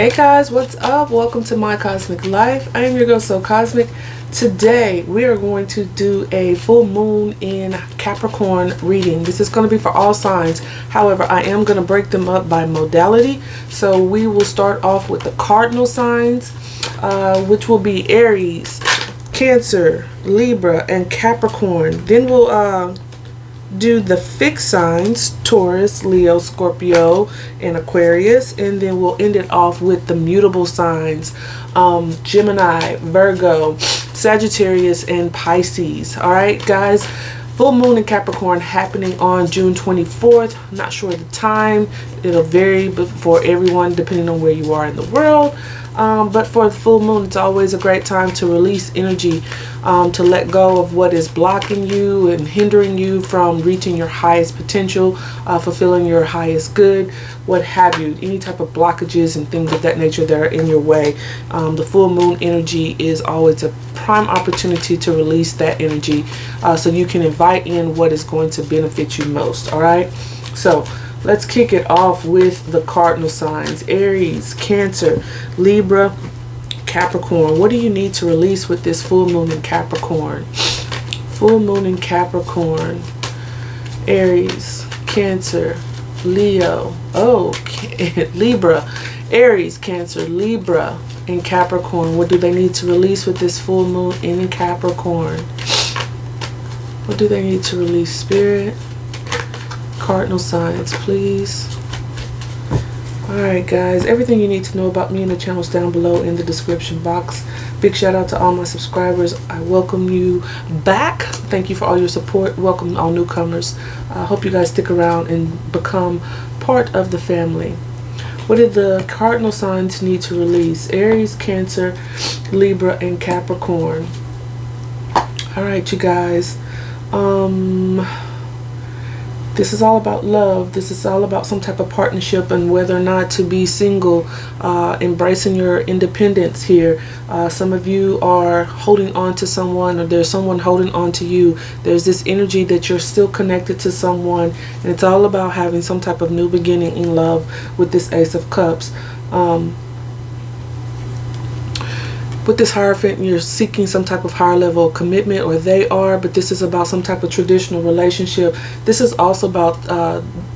Hey guys, what's up? Welcome to my Cosmic Life. I am your girl, So Cosmic. Today we are going to do a full moon in Capricorn reading. This is going to be for all signs. However, I am going to break them up by modality. So we will start off with the cardinal signs, which will be Aries, Cancer, Libra, and Capricorn. Then we'll do the fixed signs, Taurus, Leo, Scorpio, and Aquarius, and then we'll end it off with the mutable signs, Gemini, Virgo, Sagittarius, and Pisces. Alright guys, full moon in Capricorn happening on June 24th. I'm not sure the time, it'll vary for everyone depending on where you are in the world. But for the full moon, it's always a great time to release energy, to let go of what is blocking you and hindering you from reaching your highest potential, fulfilling your highest good, what have you, any type of blockages and things of that nature that are in your way. The full moon energy is always a prime opportunity to release that energy, so you can invite in what is going to benefit you most. All right, so let's kick it off with the cardinal signs, Aries, Cancer, Libra, Capricorn. What do you need to release with this full moon in Capricorn? Full moon in Capricorn, Aries, Cancer, Leo, Libra, Aries, Cancer, Libra, and Capricorn. What do they need to release with this full moon in Capricorn? What do they need to release, Spirit? Cardinal signs, please. Alright guys, everything you need to know about me and the channels down below in the description box. Big shout out to all my subscribers. I welcome you back. Thank you for all your support. Welcome all newcomers. I hope you guys stick around and become part of the family. What did the cardinal signs need to release? Aries, Cancer, Libra, and Capricorn. Alright you guys, this is all about love. This is all about some type of partnership and whether or not to be single, embracing your independence here. Some of you are holding on to someone, or there's someone holding on to you. There's this energy that you're still connected to someone, and it's all about having some type of new beginning in love with this Ace of Cups. With this Hierophant, you're seeking some type of higher level of commitment, or they are, but this is about some type of traditional relationship. This is also about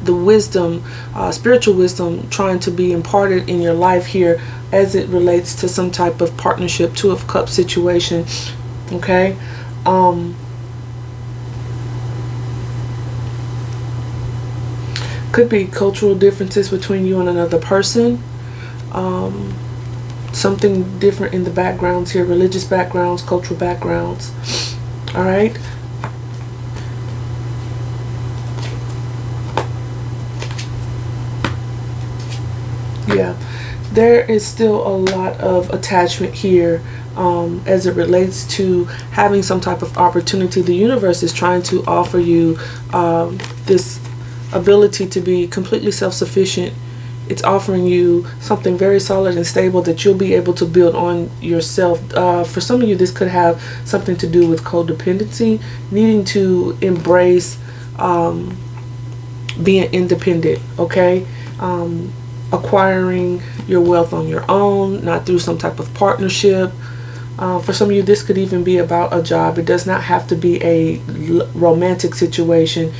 the wisdom, spiritual wisdom trying to be imparted in your life here as it relates to some type of partnership, Two of Cups situation. Okay. Could be cultural differences between you and another person. Something different in the backgrounds here, religious backgrounds, cultural backgrounds. All right. Yeah, there is still a lot of attachment here as it relates to having some type of opportunity. The universe is trying to offer you this ability to be completely self-sufficient. It's offering you something very solid and stable that you'll be able to build on yourself. For some of you, this could have something to do with codependency, needing to embrace being independent, okay? Acquiring your wealth on your own, not through some type of partnership. For some of you, this could even be about a job. It does not have to be a romantic situation.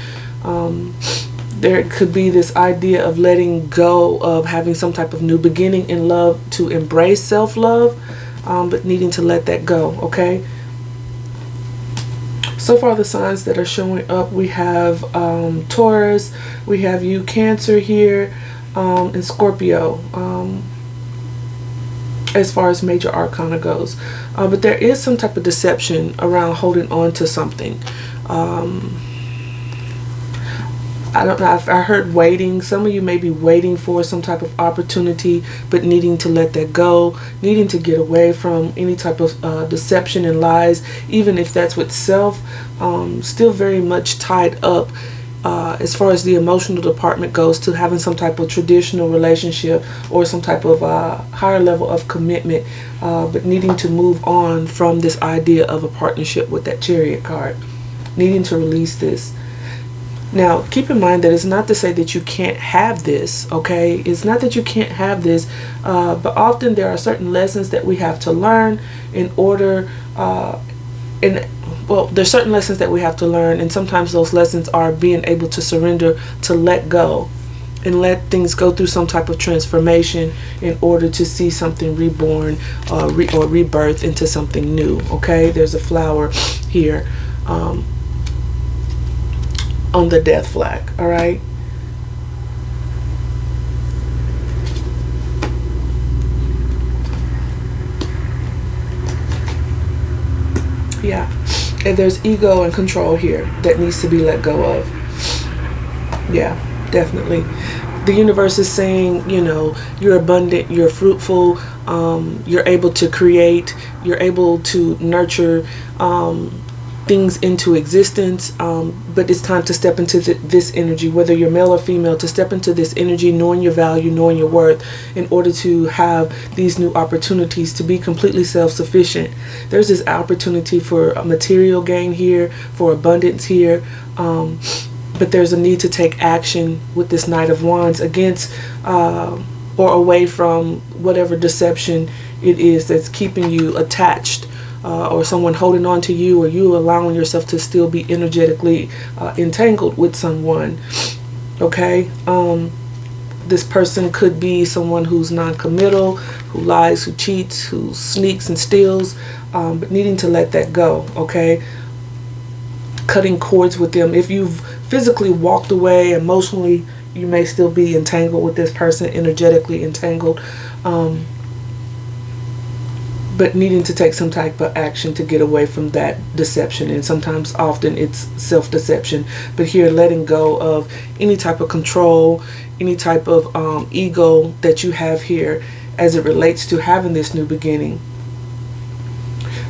There could be this idea of letting go of having some type of new beginning in love, to embrace self-love, but needing to let that go, okay? So far the signs that are showing up, we have Taurus, we have you, Cancer here, and Scorpio, as far as major arcana goes. But there is some type of deception around holding on to something. I don't know, I heard waiting. Some of you may be waiting for some type of opportunity, but needing to let that go, needing to get away from any type of deception and lies, even if that's with self. Still very much tied up as far as the emotional department goes to having some type of traditional relationship or some type of higher level of commitment, but needing to move on from this idea of a partnership with that Chariot card, needing to release this. Now, keep in mind that it's not to say that you can't have this, okay? It's not that you can't have this, but often there are certain lessons that we have to learn in order, well, there's certain lessons that we have to learn, and sometimes those lessons are being able to surrender, to let go, and let things go through some type of transformation in order to see something reborn or rebirth into something new, okay? There's a flower here on the death flag, all right? Yeah, and there's ego and control here that needs to be let go of. Yeah, definitely. The universe is saying, you know, you're abundant, you're fruitful, you're able to create, you're able to nurture things into existence, but it's time to step into this energy, whether you're male or female, to step into this energy, knowing your value, knowing your worth, in order to have these new opportunities to be completely self-sufficient. There's this opportunity for a material gain here, for abundance here, but there's a need to take action with this Knight of Wands against or away from whatever deception it is that's keeping you attached, or someone holding on to you, or you allowing yourself to still be energetically entangled with someone, okay? This person could be someone who's non-committal, who lies, who cheats, who sneaks and steals, but needing to let that go, okay? Cutting cords with them. If you've physically walked away, emotionally, you may still be entangled with this person, energetically entangled, but needing to take some type of action to get away from that deception. And sometimes, often, it's self-deception. But here, letting go of any type of control, any type of ego that you have here as it relates to having this new beginning.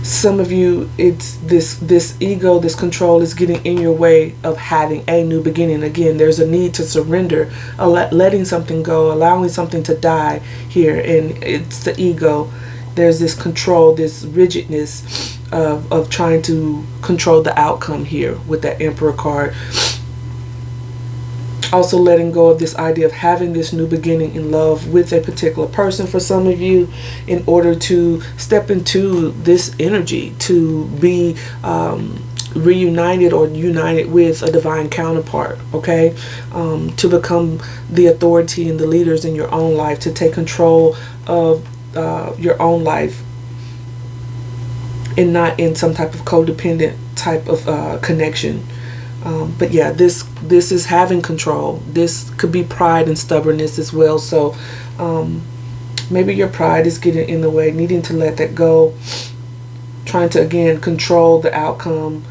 Some of you, it's this ego, this control is getting in your way of having a new beginning. Again, there's a need to surrender, letting something go, allowing something to die here, and it's the ego. There's this control, this rigidness of trying to control the outcome here with that Emperor card. Also letting go of this idea of having this new beginning in love with a particular person for some of you, in order to step into this energy, to be reunited or united with a divine counterpart, okay? To become the authority and the leaders in your own life, to take control of your own life, and not in some type of codependent type of connection. But yeah, this is having control. This could be pride and stubbornness as well. So maybe your pride is getting in the way, needing to let that go, trying to again control the outcome.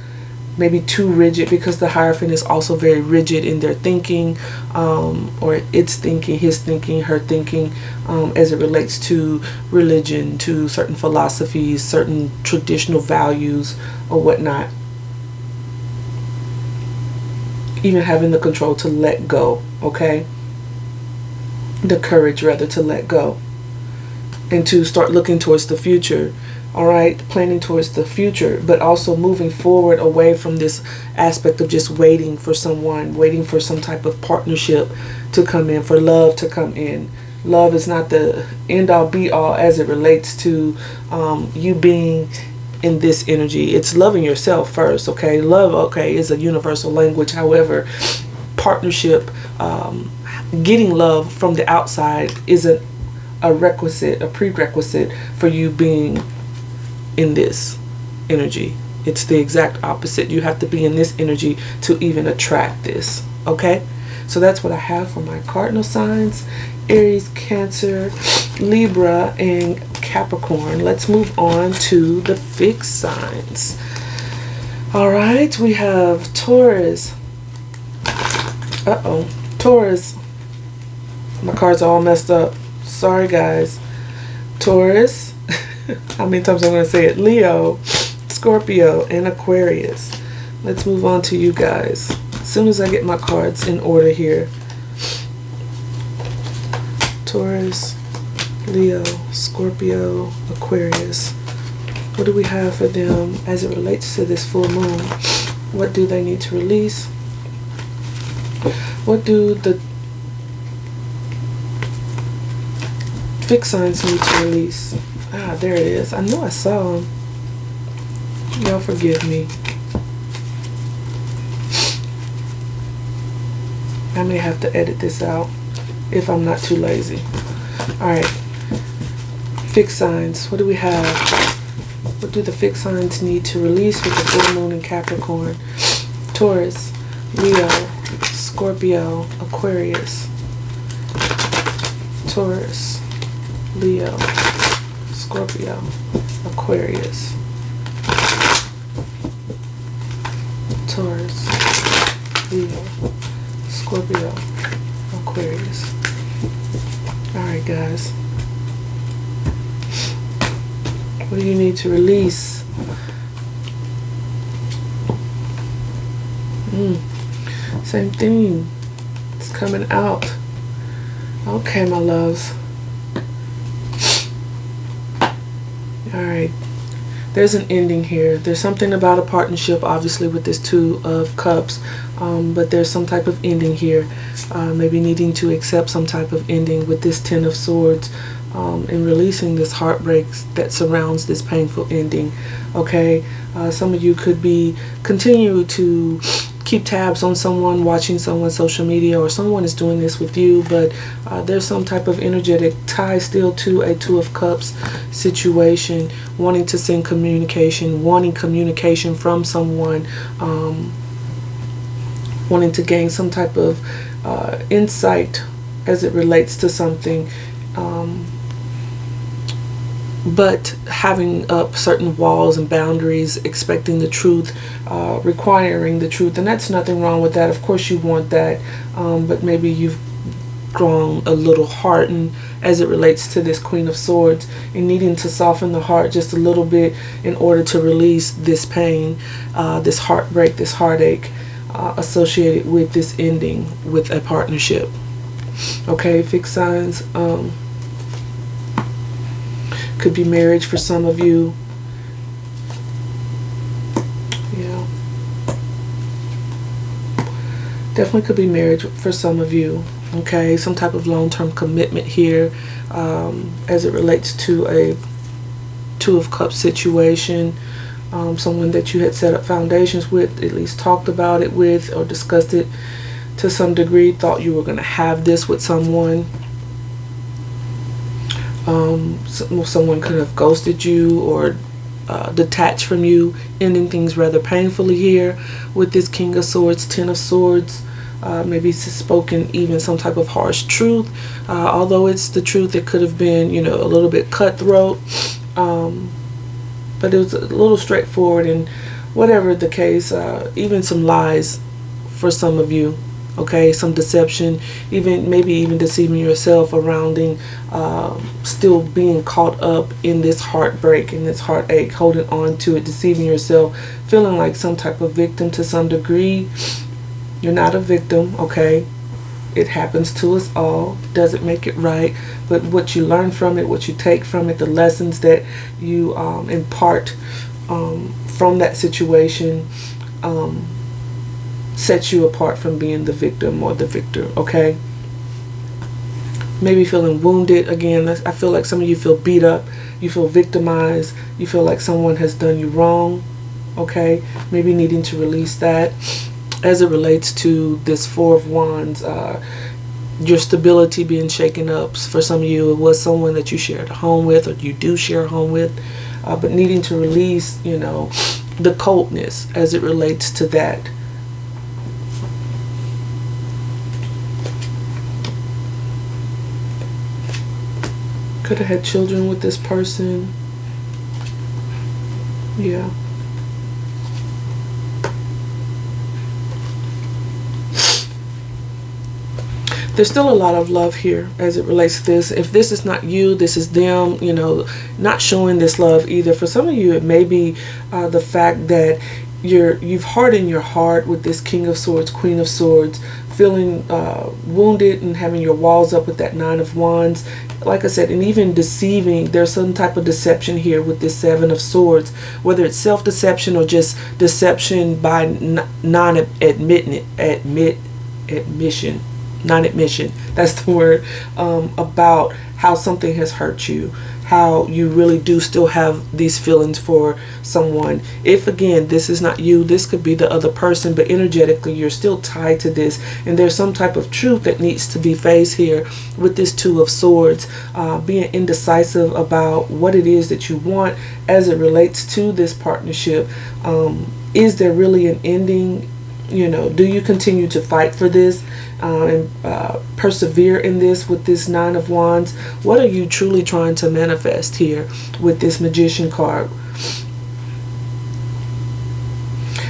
Maybe too rigid, because the Hierophant is also very rigid in their thinking, or its thinking, his thinking, her thinking, as it relates to religion, to certain philosophies, certain traditional values, or whatnot. Even having the control to let go, okay? The courage, rather, to let go. And to start looking towards the future. All right, planning towards the future, but also moving forward away from this aspect of just waiting for someone, waiting for some type of partnership to come in, for love to come in. Love is not the end all be all as it relates to you being in this energy. It's loving yourself first, okay? Love, okay, is a universal language. However, partnership, getting love from the outside isn't a requisite, a prerequisite for you being in this energy. It's the exact opposite. You have to be in this energy to even attract this, okay? So that's what I have for my cardinal signs: Aries, Cancer, Libra, and Capricorn. Let's move on to the fixed signs. All right, we have Taurus. Taurus. My cards are all messed up. Sorry, guys. Taurus. How many times I'm going to say it? Leo, Scorpio, and Aquarius. Let's move on to you guys. As soon as I get my cards in order here. Taurus, Leo, Scorpio, Aquarius. What do we have for them as it relates to this full moon? What do they need to release? What do the fixed signs need to release? Ah, there it is. I know I saw them. Y'all forgive me. I may have to edit this out if I'm not too lazy. Alright. Fixed signs. What do we have? What do the fixed signs need to release with the full moon in Capricorn? Taurus, Leo, Scorpio, Aquarius. Taurus, Leo, Scorpio, Aquarius. Taurus, Leo, Scorpio, Aquarius. Alright, guys. What do you need to release? Same thing. It's coming out. Okay, my loves. Alright. There's an ending here. There's something about a partnership, obviously, with this Two of Cups. But there's some type of ending here. Maybe needing to accept some type of ending with this Ten of Swords. And releasing this heartbreak that surrounds this painful ending. Okay, some of you could be continue to keep tabs on someone, watching someone's social media, or someone is doing this with you, but there's some type of energetic tie still to a Two of Cups situation, wanting to send communication, wanting communication from someone, wanting to gain some type of insight as it relates to something, but having up certain walls and boundaries, expecting the truth, requiring the truth, and that's nothing wrong with that. Of course you want that, but maybe you've grown a little hardened as it relates to this Queen of Swords, and needing to soften the heart just a little bit in order to release this pain, this heartbreak, this heartache associated with this ending with a partnership. Okay, fixed signs. Could be marriage for some of you. Yeah. Definitely could be marriage for some of you. Okay, some type of long-term commitment here as it relates to a Two of Cups situation. Someone that you had set up foundations with, at least talked about it with, or discussed it to some degree, thought you were going to have this with someone. Someone could have ghosted you or detached from you, ending things rather painfully here with this King of Swords, Ten of Swords. Maybe spoken even some type of harsh truth. Although it's the truth, it could have been, you know, a little bit cutthroat. But it was a little straightforward, and whatever the case, even some lies for some of you. Okay, some deception, even maybe even deceiving yourself around still being caught up in this heartbreak and this heartache, holding on to it, deceiving yourself, feeling like some type of victim to some degree. You're not a victim, okay? It happens to us all. Doesn't make it right, but what you learn from it, what you take from it, the lessons that you impart from that situation, sets you apart from being the victim or the victor. Okay, maybe feeling wounded again. I feel like some of you feel beat up, you feel victimized, you feel like someone has done you wrong. Okay, maybe needing to release that as it relates to this Four of Wands. Your stability being shaken up. For some of you, it was someone that you shared a home with, or you do share a home with, but needing to release, you know, the coldness as it relates to that. Could have had children with this person. Yeah. There's still a lot of love here as it relates to this. If this is not you, this is them, you know, not showing this love either. For some of you, it may be the fact that you've hardened your heart with this King of Swords, Queen of Swords, feeling wounded and having your walls up with that Nine of Wands. Like I said, and even deceiving. There's some type of deception here with this Seven of Swords, whether it's self-deception or just deception by non-admitting non-admission, that's the word, about how something has hurt you, how you really do still have these feelings for someone. If again this is not you, this could be the other person, but energetically you're still tied to this, and there's some type of truth that needs to be faced here with this Two of Swords, being indecisive about what it is that you want as it relates to this partnership. Is there really an ending? You know, do you continue to fight for this and persevere in this with this Nine of Wands? What are you truly trying to manifest here with this Magician card?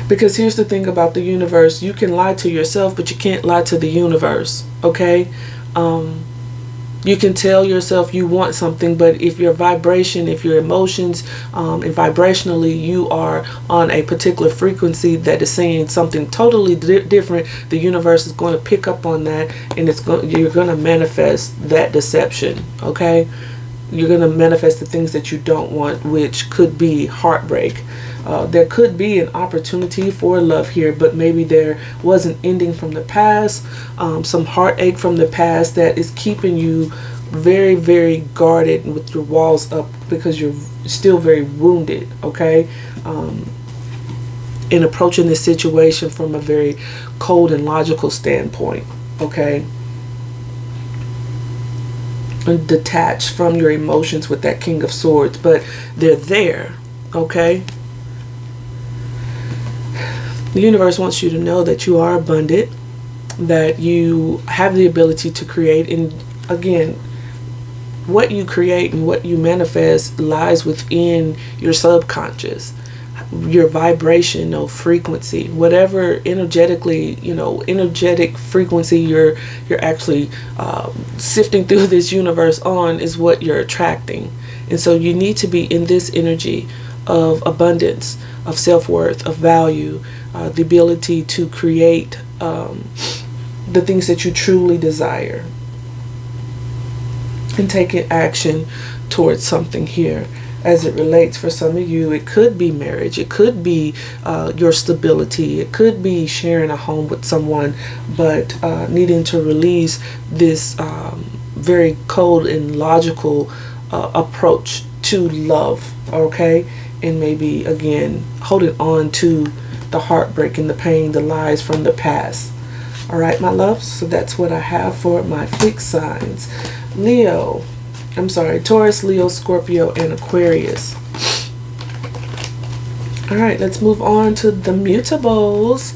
Because here's the thing about the universe. You can lie to yourself, but you can't lie to the universe, okay? You can tell yourself you want something, but if your vibration, if your emotions, and vibrationally you are on a particular frequency that is saying something totally different, the universe is going to pick up on that, and you're going to manifest that deception, okay? You're going to manifest the things that you don't want, which could be heartbreak. There could be an opportunity for love here, but maybe there was an ending from the past, some heartache from the past that is keeping you very, very guarded with your walls up because you're still very wounded, okay? In approaching this situation from a very cold and logical standpoint, okay? And detached from your emotions with that King of Swords, but they're there, okay? The universe wants you to know that you are abundant, that you have the ability to create, and again, what you create and what you manifest lies within your subconscious, your vibrational frequency, whatever energetically, energetic frequency you're actually sifting through this universe on is what you're attracting. And so you need to be in this energy of abundance, of self-worth, of value, the ability to create the things that you truly desire, and taking action towards something here. As it relates, for some of you, it could be marriage, it could be your stability, it could be sharing a home with someone, but needing to release this very cold and logical approach to love, okay? And maybe again holding on to the heartbreak and the pain, the lies from the past. All right, my loves, so that's what I have for my fixed signs. Taurus, Leo, Scorpio, and Aquarius. All right, let's move on to the mutables.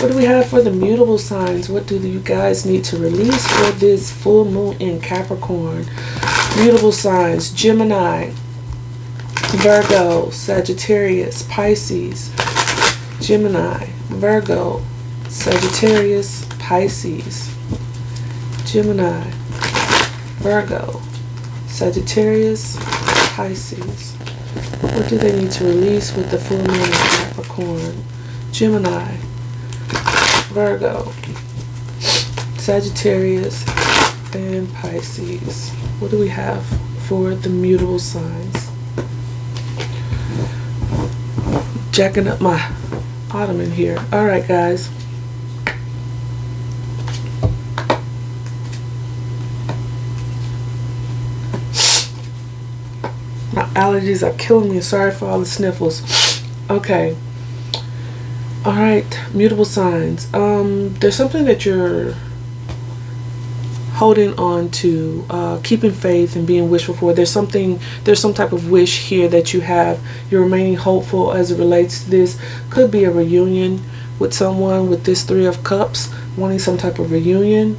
What do we have for the mutable signs? What do you guys need to release for this full moon in Capricorn? Mutable signs: Gemini, Virgo, Sagittarius, Pisces. Gemini, Virgo, Sagittarius, Pisces. Gemini, Virgo, Sagittarius, Pisces. What do they need to release with the full moon in Capricorn? Gemini, Virgo, Sagittarius, and Pisces. What do we have for the mutable signs? Jacking up my ottoman here. Alright, guys. My allergies are killing me. Sorry for all the sniffles. Okay. Alright, mutable signs. There's something that you're holding on to, keeping faith and being wishful for. There's some type of wish here that you have. You're remaining hopeful as it relates to this. Could be a reunion with someone with this Three of Cups, wanting some type of reunion.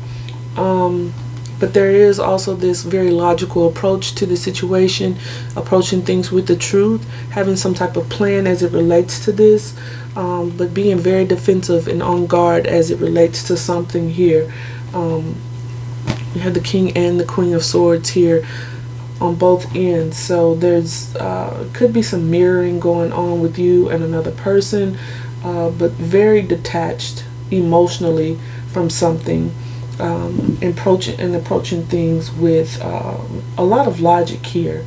But there is also this very logical approach to the situation, approaching things with the truth, having some type of plan as it relates to this, but being very defensive and on guard as it relates to something here. We have the King and the Queen of Swords here on both ends. So there's could be some mirroring going on with you and another person, but very detached emotionally from something. Approaching things with a lot of logic here.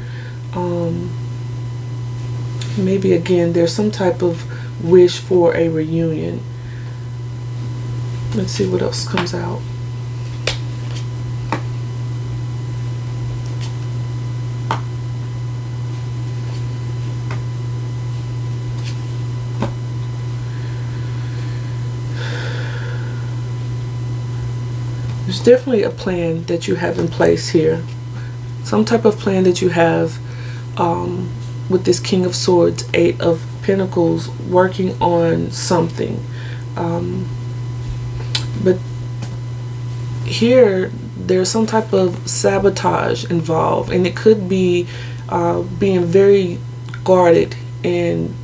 Maybe again there's some type of wish for a reunion. Let's see what else comes out. There's definitely a plan that you have in place here. Some type of plan that you have with this King of Swords, Eight of Pentacles, working on something. But here, there's some type of sabotage involved, and it could be being very guarded and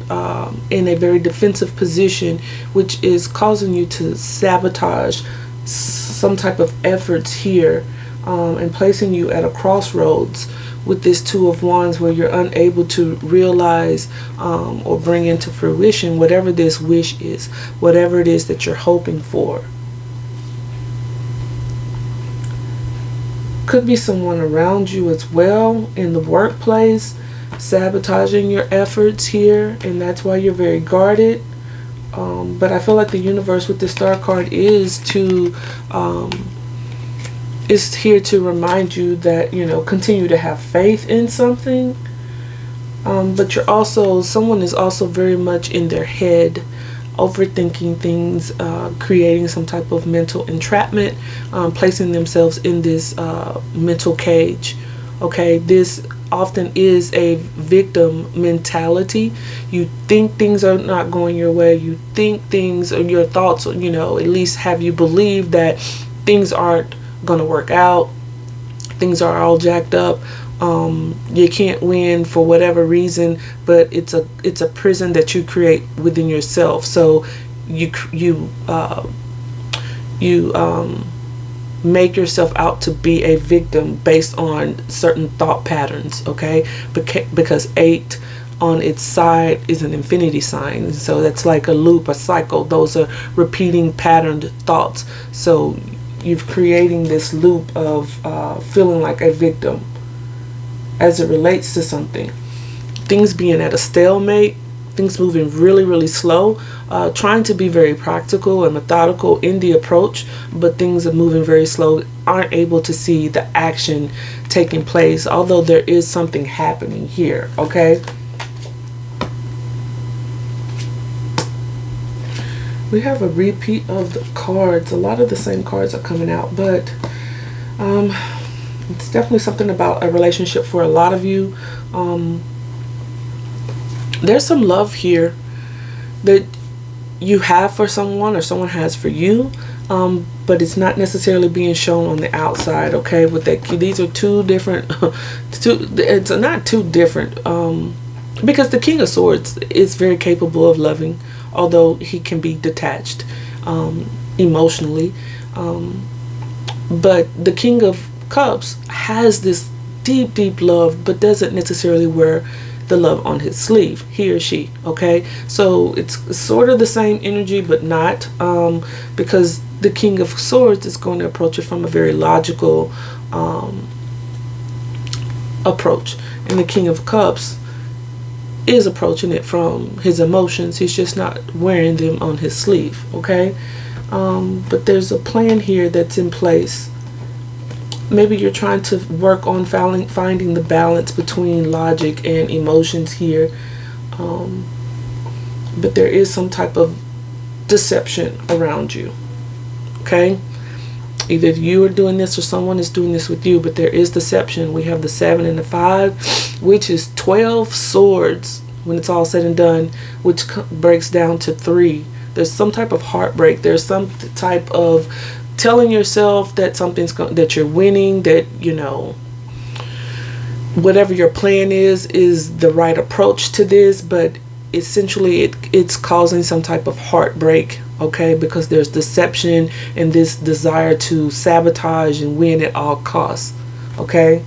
in a very defensive position, which is causing you to sabotage some type of efforts here, and placing you at a crossroads with this Two of Wands, where you're unable to realize or bring into fruition whatever this wish is, whatever it is that you're hoping for. Could be someone around you as well in the workplace sabotaging your efforts here, and that's why you're very guarded. But I feel like the universe with the Star card is here to remind you that, you know, continue to have faith in something. But you're also, someone is also very much in their head, overthinking things, creating some type of mental entrapment, placing themselves in this mental cage. Okay, this often is a victim mentality. You think things are not going your way. You think things, or your thoughts, you know, at least have you believe that things aren't going to work out. Things are all jacked up. You can't win for whatever reason, but it's a prison that you create within yourself. So you make yourself out to be a victim based on certain thought patterns. Okay, because 8 on its side is an infinity sign, so that's like a loop, a cycle. Those are repeating patterned thoughts. So you're creating this loop of feeling like a victim as it relates to something. Things being at a stalemate, things moving really, really slow, trying to be very practical and methodical in the approach, but things are moving very slow, aren't able to see the action taking place, although there is something happening here. Okay, we have a repeat of the cards. A lot of the same cards are coming out, but it's definitely something about a relationship for a lot of you. There's some love here that you have for someone, or someone has for you, but it's not necessarily being shown on the outside. Okay, with that, these are two different it's not too different, because the King of Swords is very capable of loving, although he can be detached emotionally, but the King of Cups has this deep, deep love, but doesn't necessarily wear the love on his sleeve, he or she. Okay, so it's sort of the same energy, but not, because the King of Swords is going to approach it from a very logical approach, and the King of Cups is approaching it from his emotions. He's just not wearing them on his sleeve. Okay, but there's a plan here that's in place. Maybe you're trying to work on finding the balance between logic and emotions here, but there is some type of deception around you. Okay, either you are doing this or someone is doing this with you, but there is deception. We have the 7 and the 5, which is 12 swords when it's all said and done, which breaks down to 3. There's some type of heartbreak. There's some type of telling yourself that that you're winning, that, you know, whatever your plan is the right approach to this, but essentially it's causing some type of heartbreak. Okay, because there's deception and this desire to sabotage and win at all costs. Okay,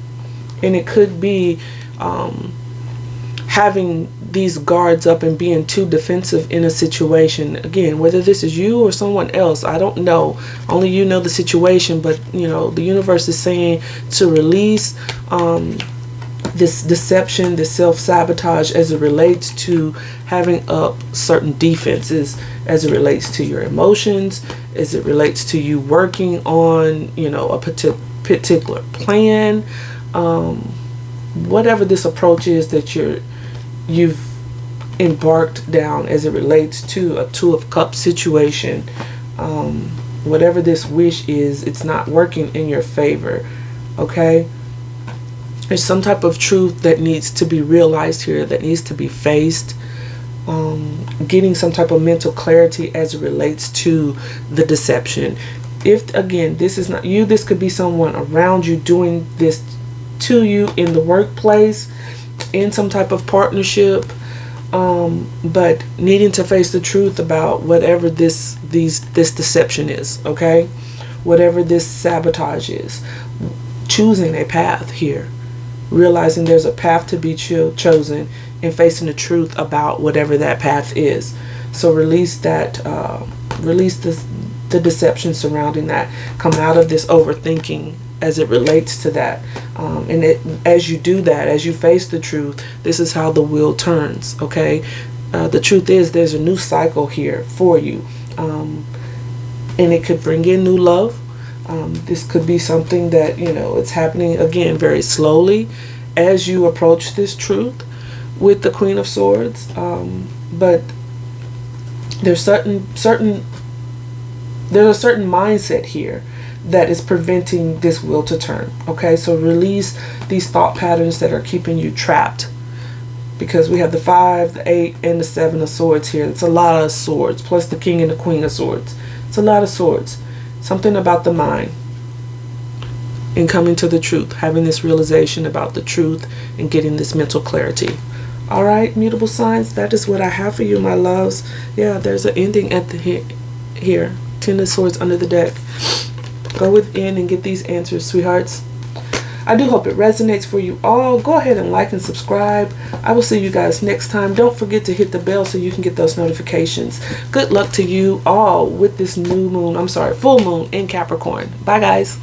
and it could be having these guards up and being too defensive in a situation. Again, whether this is you or someone else, I don't know. Only you know the situation, but you know, the universe is saying to release this deception, this self-sabotage as it relates to having up certain defenses, as it relates to your emotions, as it relates to you working on, you know, a particular plan, whatever this approach is that you've embarked down as it relates to a Two of Cups situation. Whatever this wish is, it's not working in your favor. Okay, there's some type of truth that needs to be realized here, that needs to be faced. Getting some type of mental clarity as it relates to the deception. If, again, this is not you, this could be someone around you doing this to you in the workplace, in some type of partnership, but needing to face the truth about whatever this deception is. Okay, whatever this sabotage is, choosing a path here, realizing there's a path to be chosen, and facing the truth about whatever that path is. So release that, release the deception surrounding that. Come out of this overthinking as it relates to that. And as you do that, as you face the truth, this is how the wheel turns. Okay, the truth is there's a new cycle here for you, and it could bring in new love. This could be something that, you know, it's happening again very slowly as you approach this truth with the Queen of Swords. But there's a certain mindset here that is preventing this wheel to turn. Okay, so release these thought patterns that are keeping you trapped, because we have the 5, the 8, and the 7 of Swords here. It's a lot of swords, plus the King and the Queen of Swords. It's a lot of swords. Something about the mind and coming to the truth, having this realization about the truth and getting this mental clarity. All right, mutable signs, that is what I have for you, my loves. Yeah, there's an ending at the here. 10 of Swords under the deck. Go within and get these answers, sweethearts. I do hope it resonates for you all. Go ahead and like and subscribe. I will see you guys next time. Don't forget to hit the bell so you can get those notifications. Good luck to you all with this full moon in Capricorn. Bye, guys.